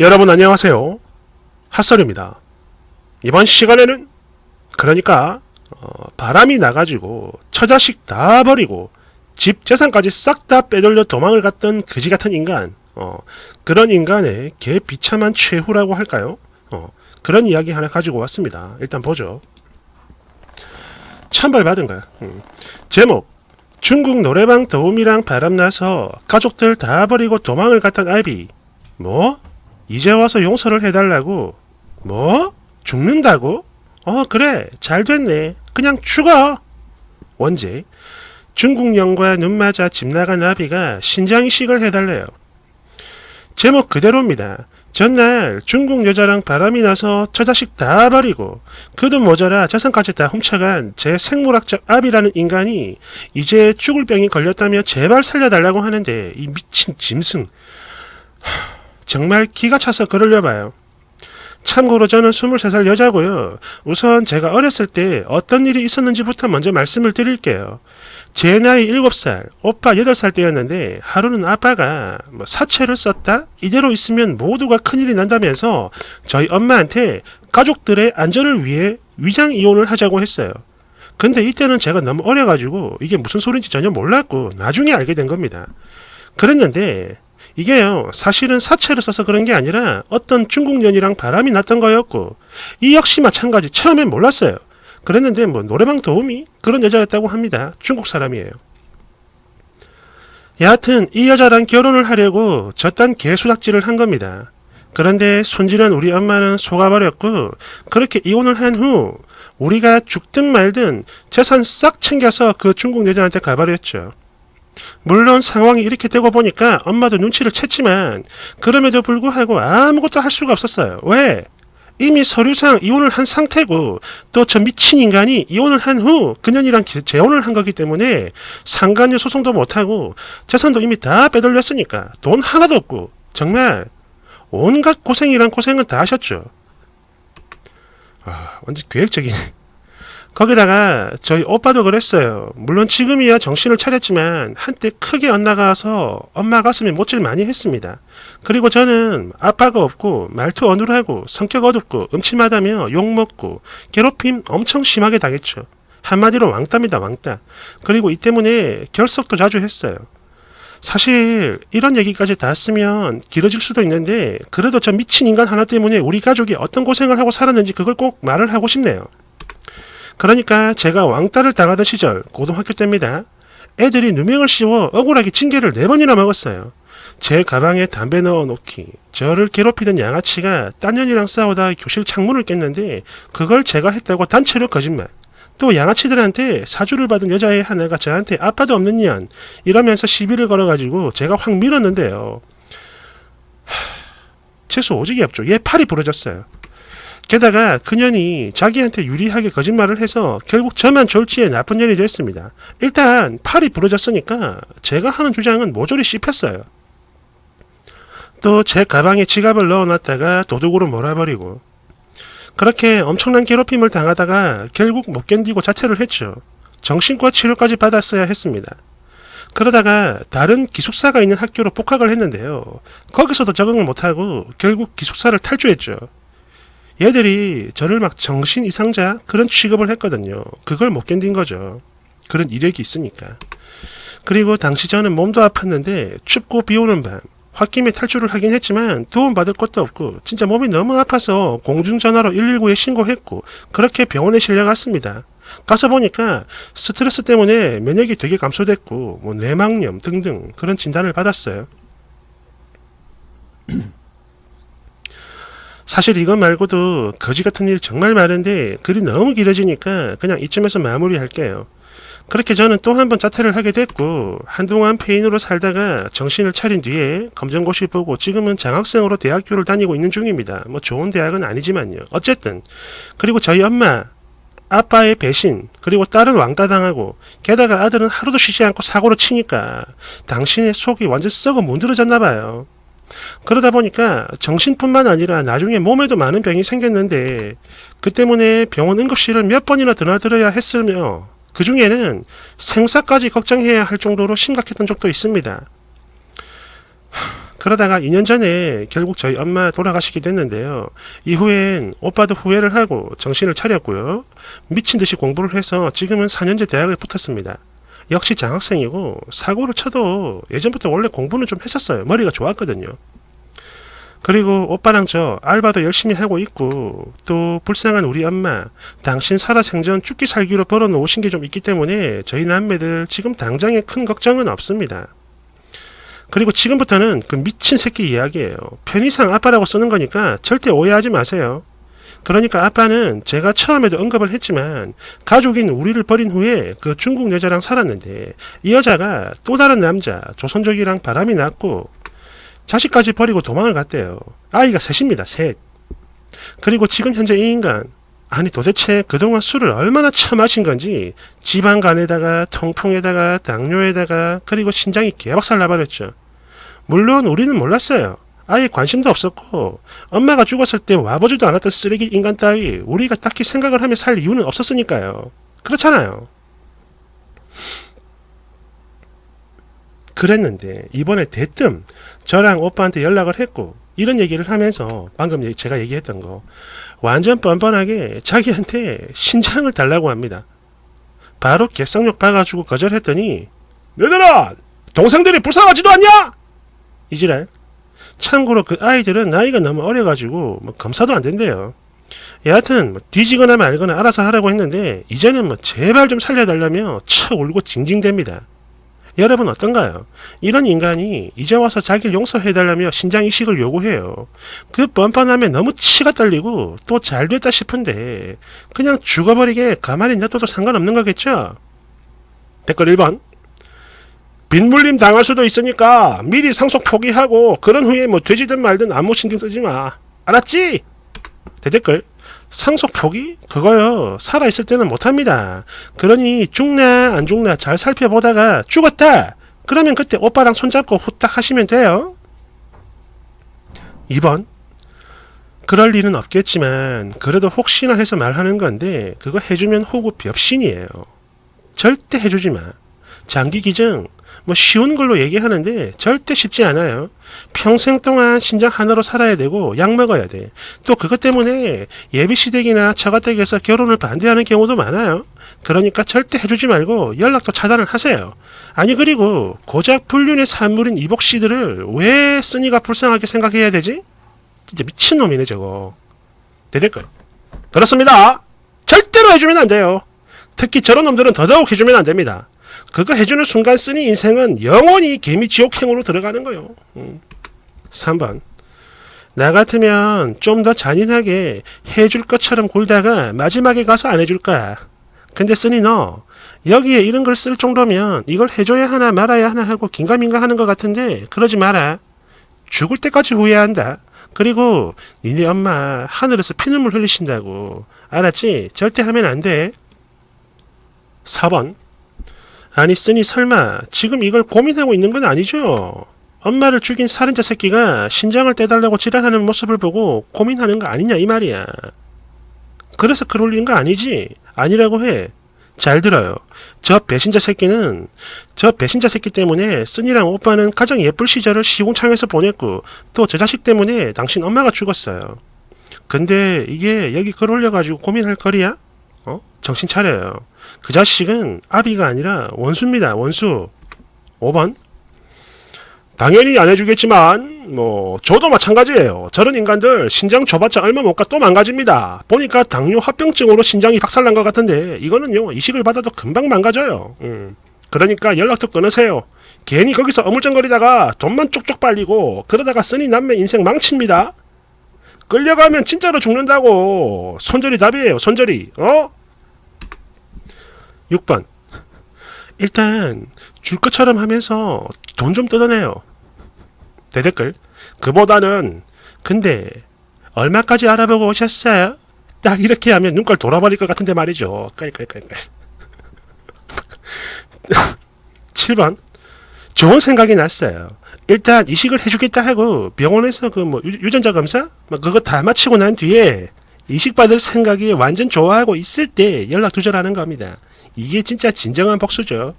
여러분 안녕하세요. 핫설입니다. 이번 시간에는 그러니까 바람이 나가지고 처자식 다 버리고 집 재산까지 싹 다 빼돌려 도망을 갔던 그지같은 인간, 그런 인간의 개 비참한 최후라고 할까요? 그런 이야기 하나 가지고 왔습니다. 일단 보죠. 천벌받은 거야. 제목: 중국 노래방 도우미랑 바람나서 가족들 다 버리고 도망을 갔던 아이비. 뭐? 이제 와서 용서를 해달라고? 뭐? 죽는다고? 그래, 잘 됐네. 그냥 죽어. 원제: 중국 영과 눈 맞아 집 나간 나비가 신장 이식을 해달래요. 제목 그대로입니다. 전날 중국 여자랑 바람이 나서 처자식 다 버리고 그 돈 모자라 재산까지 다 훔쳐간 제 생물학적 아비라는 인간이 이제 죽을 병이 걸렸다며 제발 살려달라고 하는데, 이 미친 짐승. 정말 기가 차서 그러려봐요. 참고로 저는 23살 여자고요. 우선 제가 어렸을 때 어떤 일이 있었는지부터 먼저 말씀을 드릴게요. 제 나이 7살, 오빠 8살 때였는데 하루는 아빠가 사채를 썼다? 이대로 있으면 모두가 큰일이 난다면서 저희 엄마한테 가족들의 안전을 위해 위장 이혼을 하자고 했어요. 근데 이때는 제가 너무 어려가지고 이게 무슨 소린지 전혀 몰랐고 나중에 알게 된 겁니다. 그랬는데 이게요, 사실은 사채를 써서 그런 게 아니라 어떤 중국 년이랑 바람이 났던 거였고, 이 역시 마찬가지. 처음엔 몰랐어요. 그랬는데 노래방 도우미? 그런 여자였다고 합니다. 중국 사람이에요. 여하튼 이 여자랑 결혼을 하려고 저딴 개수작질을 한 겁니다. 그런데 순진한 우리 엄마는 속아버렸고, 그렇게 이혼을 한 후 우리가 죽든 말든 재산 싹 챙겨서 그 중국 여자한테 가버렸죠. 물론 상황이 이렇게 되고 보니까 엄마도 눈치를 챘지만 그럼에도 불구하고 아무것도 할 수가 없었어요. 왜? 이미 서류상 이혼을 한 상태고 또 저 미친 인간이 이혼을 한 후 그년이랑 재혼을 한 거기 때문에 상간녀 소송도 못하고 재산도 이미 다 빼돌렸으니까 돈 하나도 없고 정말 온갖 고생이란 고생은 다 하셨죠. 완전 계획적이네. 거기다가 저희 오빠도 그랬어요. 물론 지금이야 정신을 차렸지만 한때 크게 엇나가서 엄마 가슴에 못질 많이 했습니다. 그리고 저는 아빠가 없고 말투 어눌하고 성격 어둡고 음침하다며 욕먹고 괴롭힘 엄청 심하게 당했죠. 한마디로 왕따입니다. 왕따. 그리고 이 때문에 결석도 자주 했어요. 사실 이런 얘기까지 다 쓰면 길어질 수도 있는데 그래도 저 미친 인간 하나 때문에 우리 가족이 어떤 고생을 하고 살았는지 그걸 꼭 말을 하고 싶네요. 그러니까 제가 왕따를 당하던 시절 고등학교 때입니다. 애들이 누명을 씌워 억울하게 징계를 4번이나 먹었어요. 제 가방에 담배 넣어놓기, 저를 괴롭히던 양아치가 딴 년이랑 싸우다 교실 창문을 깼는데 그걸 제가 했다고 단체로 거짓말. 또 양아치들한테 사주를 받은 여자애 하나가 저한테 아빠도 없는 년 이러면서 시비를 걸어가지고 제가 확 밀었는데요. 재수 오지게 없죠. 얘 팔이 부러졌어요. 게다가 그년이 자기한테 유리하게 거짓말을 해서 결국 저만 졸지에 나쁜 년이 됐습니다. 일단 팔이 부러졌으니까 제가 하는 주장은 모조리 씹혔어요. 또 제 가방에 지갑을 넣어놨다가 도둑으로 몰아버리고 그렇게 엄청난 괴롭힘을 당하다가 결국 못 견디고 자퇴를 했죠. 정신과 치료까지 받았어야 했습니다. 그러다가 다른 기숙사가 있는 학교로 복학을 했는데요. 거기서도 적응을 못하고 결국 기숙사를 탈주했죠. 얘들이 저를 막 정신 이상자 그런 취급을 했거든요. 그걸 못 견딘 거죠. 그런 이력이 있으니까. 그리고 당시 저는 몸도 아팠는데 춥고 비오는 밤 홧김에 탈출을 하긴 했지만 도움받을 것도 없고 진짜 몸이 너무 아파서 공중전화로 119에 신고했고 그렇게 병원에 실려갔습니다. 가서 보니까 스트레스 때문에 면역이 되게 감소됐고 뇌막염 등등 그런 진단을 받았어요. 사실 이것 말고도 거지 같은 일 정말 많은데 글이 너무 길어지니까 그냥 이쯤에서 마무리할게요. 그렇게 저는 또 한 번 자퇴를 하게 됐고 한동안 폐인으로 살다가 정신을 차린 뒤에 검정고시 보고 지금은 장학생으로 대학교를 다니고 있는 중입니다. 좋은 대학은 아니지만요. 어쨌든 그리고 저희 엄마 아빠의 배신 그리고 딸은 왕따 당하고 게다가 아들은 하루도 쉬지 않고 사고로 치니까 당신의 속이 완전 썩어 문드러졌나 봐요. 그러다 보니까 정신뿐만 아니라 나중에 몸에도 많은 병이 생겼는데 그 때문에 병원 응급실을 몇 번이나 드나들어야 했으며 그 중에는 생사까지 걱정해야 할 정도로 심각했던 적도 있습니다. 그러다가 2년 전에 결국 저희 엄마 돌아가시기도 했는데요. 이후엔 오빠도 후회를 하고 정신을 차렸고요. 미친 듯이 공부를 해서 지금은 4년제 대학을 붙었습니다. 역시 장학생이고 사고를 쳐도 예전부터 원래 공부는 좀 했었어요. 머리가 좋았거든요. 그리고 오빠랑 저 알바도 열심히 하고 있고 또 불쌍한 우리 엄마 당신 살아생전 죽기 살기로 벌어놓으신 게 좀 있기 때문에 저희 남매들 지금 당장에 큰 걱정은 없습니다. 그리고 지금부터는 그 미친 새끼 이야기예요. 편의상 아빠라고 쓰는 거니까 절대 오해하지 마세요. 그러니까 아빠는 제가 처음에도 언급을 했지만 가족인 우리를 버린 후에 그 중국 여자랑 살았는데 이 여자가 또 다른 남자 조선족이랑 바람이 났고 자식까지 버리고 도망을 갔대요. 아이가 셋입니다. 셋. 그리고 지금 현재 이 인간 아니 도대체 그동안 술을 얼마나 처마신 건지 지방간에다가 통풍에다가 당뇨에다가 그리고 신장이 개박살 나버렸죠. 물론 우리는 몰랐어요. 아예 관심도 없었고 엄마가 죽었을 때 와보지도 않았던 쓰레기 인간 따위 우리가 딱히 생각을 하며 살 이유는 없었으니까요. 그렇잖아요. 그랬는데 이번에 대뜸 저랑 오빠한테 연락을 했고 이런 얘기를 하면서 방금 제가 얘기했던 거 완전 뻔뻔하게 자기한테 신장을 달라고 합니다. 바로 개쌍욕 봐가지고 거절했더니 너희들아 동생들이 불쌍하지도 않냐? 이지랄. 참고로 그 아이들은 나이가 너무 어려가지고 검사도 안 된대요. 여하튼 뒤지거나 말거나 알아서 하라고 했는데 이제는 제발 좀 살려달라며 쳐 울고 징징댑니다. 여러분 어떤가요? 이런 인간이 이제 와서 자기를 용서해달라며 신장 이식을 요구해요. 그 뻔뻔함에 너무 치가 떨리고 또 잘됐다 싶은데 그냥 죽어버리게 가만히 놔둬도 상관없는 거겠죠? 댓글 1번 빈물림 당할 수도 있으니까 미리 상속 포기하고 그런 후에 돼지든 말든 아무 신경 쓰지 마. 알았지? 대댓글 상속 포기? 그거요. 살아있을 때는 못합니다. 그러니 죽나 안 죽나 잘 살펴보다가 죽었다. 그러면 그때 오빠랑 손잡고 후딱 하시면 돼요. 2번 그럴 일은 없겠지만 그래도 혹시나 해서 말하는 건데 그거 해주면 호구 벽신이에요. 절대 해주지 마. 장기 기증 쉬운 걸로 얘기하는데 절대 쉽지 않아요. 평생 동안 신장 하나로 살아야 되고 약 먹어야 돼. 또 그것 때문에 예비시댁이나 처가댁에서 결혼을 반대하는 경우도 많아요. 그러니까 절대 해주지 말고 연락도 차단을 하세요. 아니 그리고 고작 불륜의 산물인 이복씨들을 왜 쓰니가 불쌍하게 생각해야 되지? 진짜 미친놈이네 저거. 대댓글 그렇습니다. 절대로 해주면 안 돼요. 특히 저런 놈들은 더더욱 해주면 안 됩니다. 그거 해주는 순간 쓰니 인생은 영원히 개미지옥행으로 들어가는 거요. 3번 나 같으면 좀 더 잔인하게 해줄 것처럼 굴다가 마지막에 가서 안 해줄 거야. 근데 쓰니 너 여기에 이런 걸 쓸 정도면 이걸 해줘야 하나 말아야 하나 하고 긴가민가 하는 것 같은데 그러지 마라. 죽을 때까지 후회한다. 그리고 니네 엄마 하늘에서 피눈물 흘리신다고. 알았지? 절대 하면 안 돼. 4번 아니 쓰니 설마 지금 이걸 고민하고 있는 건 아니죠? 엄마를 죽인 살인자 새끼가 신장을 떼달라고 지랄하는 모습을 보고 고민하는 거 아니냐 이 말이야. 그래서 글 올린 거 아니지? 아니라고 해. 잘 들어요. 저 배신자 새끼 때문에 쓰니랑 오빠는 가장 예쁠 시절을 시궁창에서 보냈고 또 저 자식 때문에 당신 엄마가 죽었어요. 근데 이게 여기 글 올려가지고 고민할 거리야? 정신 차려요. 그 자식은 아비가 아니라 원수입니다. 원수. 5번 당연히 안 해주겠지만 저도 마찬가지예요. 저런 인간들 신장 줘봤자 얼마 못 가 또 망가집니다. 보니까 당뇨 합병증으로 신장이 박살난 것 같은데 이거는요 이식을 받아도 금방 망가져요. 그러니까 연락도 끊으세요. 괜히 거기서 어물쩡거리다가 돈만 쪽쪽 빨리고 그러다가 쓰니 남매 인생 망칩니다. 끌려가면 진짜로 죽는다고. 손절이 답이에요. 손절이. 6번 일단 줄 것처럼 하면서 돈 좀 뜯어내요. 대댓글 그보다는 근데 얼마까지 알아보고 오셨어요? 딱 이렇게 하면 눈깔 돌아버릴 것 같은데 말이죠. 깔깔깔깔. 7번 좋은 생각이 났어요. 일단 이식을 해주겠다 하고 병원에서 유전자 검사 그거 다 마치고 난 뒤에 이식 받을 생각이 완전 좋아하고 있을 때 연락 두절하는 겁니다. 이게 진짜 진정한 복수죠.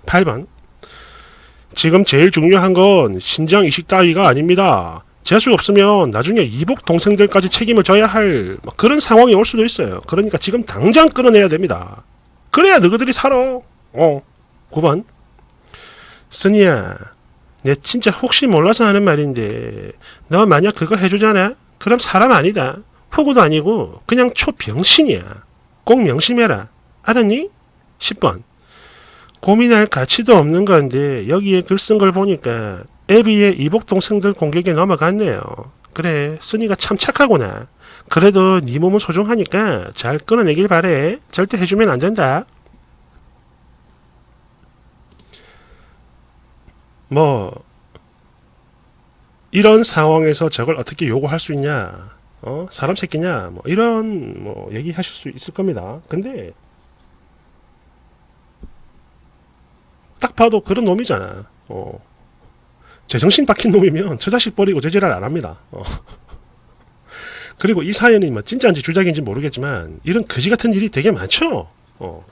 8번 지금 제일 중요한 건 신장 이식 따위가 아닙니다. 재수 없으면 나중에 이복 동생들까지 책임을 져야 할 그런 상황이 올 수도 있어요. 그러니까 지금 당장 끊어내야 됩니다. 그래야 너희들이 살아. 9번. 쓰니야, 내 진짜 혹시 몰라서 하는 말인데 너 만약 그거 해주잖아? 그럼 사람 아니다. 호구도 아니고 그냥 초병신이야. 꼭 명심해라. 알았니? 10번. 고민할 가치도 없는 건데 여기에 글 쓴 걸 보니까 애비의 이복 동생들 공격에 넘어갔네요. 그래, 쓰니가 참 착하구나. 그래도 네 몸은 소중하니까 잘 끊어내길 바래. 절대 해주면 안 된다. 뭐 이런 상황에서 저걸 어떻게 요구할 수 있냐? 사람 새끼냐? 뭐 이런 뭐 얘기하실 수 있을 겁니다. 근데 딱 봐도 그런 놈이잖아. 제정신 박힌 놈이면 저 자식 버리고 제지랄 안 합니다. 그리고 이 사연이 뭐 진짜인지 주작인지 모르겠지만 이런 거지 같은 일이 되게 많죠.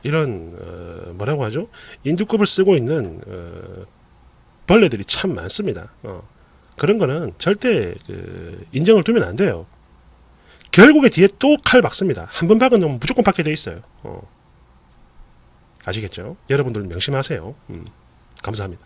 이런 뭐라고 하죠? 인두급을 쓰고 있는 벌레들이 참 많습니다. 그런 거는 절대 인정을 두면 안 돼요. 결국에 뒤에 또 칼 박습니다. 한 번 박은 놈은 무조건 박게 돼 있어요. 아시겠죠? 여러분들 명심하세요. 감사합니다.